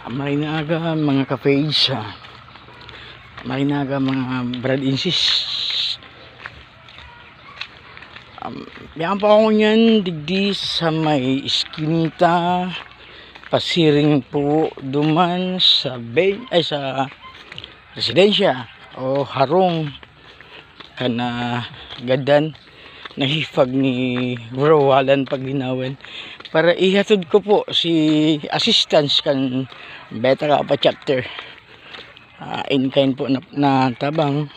Marinaga mga ka-face, marinaga mga brad and sis. Yan po ako niyan digdi sa may iskinita pasiring po duman sa sa residensya o harong kana gadan nahifag ni Bro Walan Paglinawan para ihatod ko po si assistance kan beta ka chapter in kind po na tabang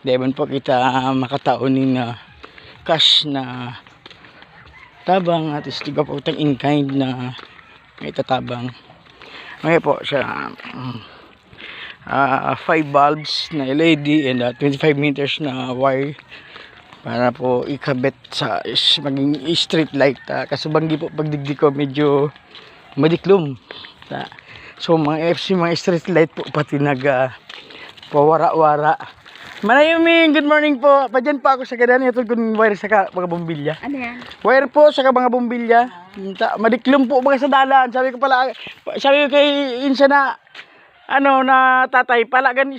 deban po kita makataon ni na cash na tabang at istiga po itang in kind na may tatabang ngayon po siya 5 bulbs na LED and 25 meters na wire para po ikabit sa maging street light. Kasubanggi po pagdigdi ko medyo madiklom. So mga FC mga street light po pati pawara-wara. Manayumi, good morning po. Padyan pa ako sa gadan ito kun wire sa mga bombilya. Ano yan? Wire po sa mga bombilya. Madiklom po mga sa dalan. Sabi ko kay Insa na na tatay palagan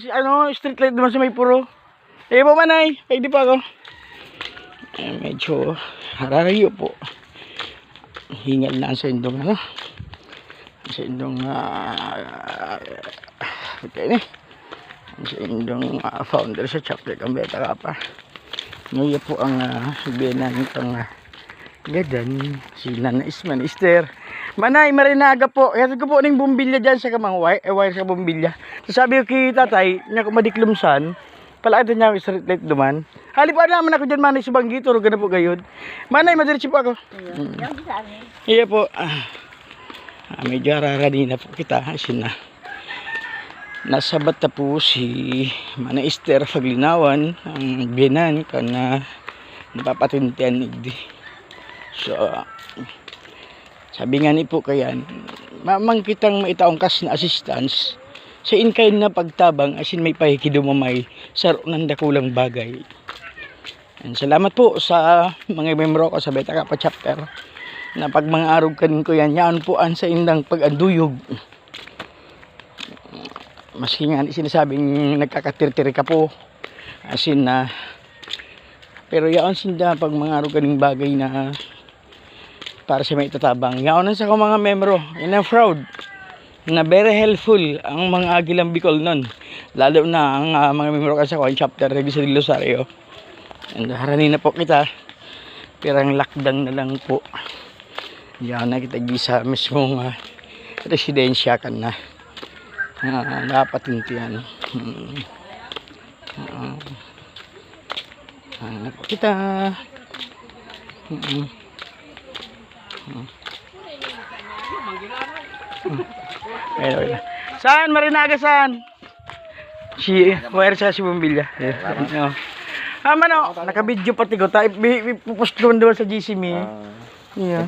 street light naman sa may puro. Po manay, pwede pa ako. Medyo hararayo po. Hingal na sa indong sa indong okay sa indong founder sa chapter kang beta ka pa. Ngayon po ang biyanan itong gadan si Nana Isman Esther. Manay, marinaga po. Kaya ko po ng bumbilya dyan sa kamang wire sa bumbilya. So sabi ko kay tatay, niya kung madiklumsan, palakad niya ako street light duman. Halip pa naman ako dyan, manay, subanggi, turo gana po gayod. Manay, madiretsi po ako. Iya po. Medyo hararani na po kita. Asin na. Nasa bata po si Manay Esther Paglinawan, ang biyanan ka na napapatintian igdi. So, sabi nga ni po kayan, mamang kitang maitaong kas na assistance sa in-kind na pagtabang asin may pahikidumamay sa ng dakulang bagay. And salamat po sa mga membro ko sa Beta Kappa chapter na pag mga araw kanin ko yan, yan po an sa indang pag-anduyog. Maski nga sinasabing nagkakatirtiri ka po asin na pero yaon sinda pag mga araw kaning bagay na para sa may tatabang. Yaon sa mga membro, yan ang proud na very helpful ang mga Agilang Bicol nun. Lalo na ang mga membro ka sa chapter Regis del Rosario. And harani na po kita. Pirang lakdang na lang po. Yan na kita sa mismong residensya kan na. Napatintiyan. Na po kita. Saan marinaga saan? Si wire sa si bombilya. Mano, naka-video pati ko. Ipopost ko doon sa GC me. Yeah.